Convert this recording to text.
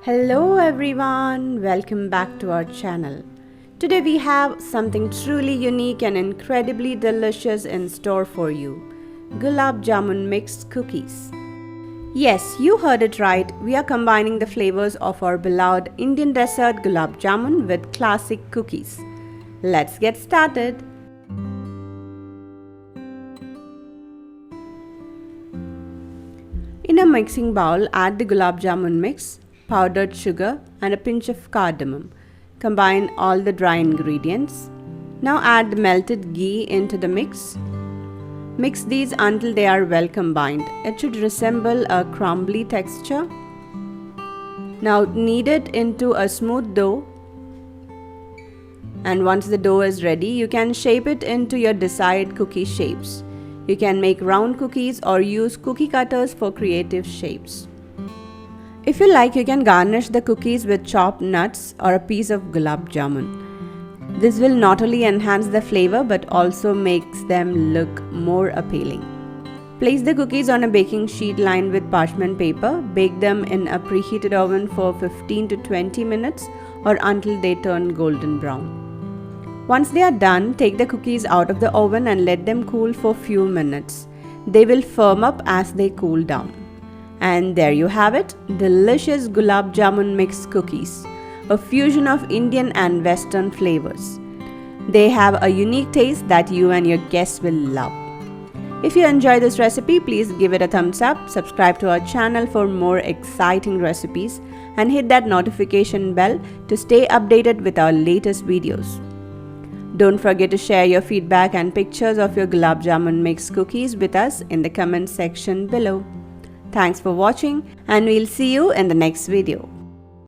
Hello everyone, welcome back to our channel. Today we have something truly unique and incredibly delicious in store for you. Gulab Jamun Mix Cookies. Yes, you heard it right. We are combining the flavors of our beloved Indian dessert Gulab Jamun with classic cookies. Let's get started. In a mixing bowl, add the Gulab Jamun mix, powdered sugar and a pinch of cardamom. Combine all the dry ingredients. Now add the melted ghee into the mix. Mix these until they are well combined. It should resemble a crumbly texture. Now knead it into a smooth dough. And once the dough is ready, you can shape it into your desired cookie shapes. You can make round cookies or use cookie cutters for creative shapes. If you like, you can garnish the cookies with chopped nuts or a piece of gulab jamun. This will not only enhance the flavor but also makes them look more appealing. Place the cookies on a baking sheet lined with parchment paper. Bake them in a preheated oven for 15 to 20 minutes or until they turn golden brown. Once they are done, take the cookies out of the oven and let them cool for a few minutes. They will firm up as they cool down. And there you have it, delicious Gulab Jamun Mix Cookies, a fusion of Indian and Western flavors. They have a unique taste that you and your guests will love. If you enjoy this recipe, please give it a thumbs up, subscribe to our channel for more exciting recipes, and hit that notification bell to stay updated with our latest videos. Don't forget to share your feedback and pictures of your Gulab Jamun Mix Cookies with us in the comment section below. Thanks for watching and we'll see you in the next video.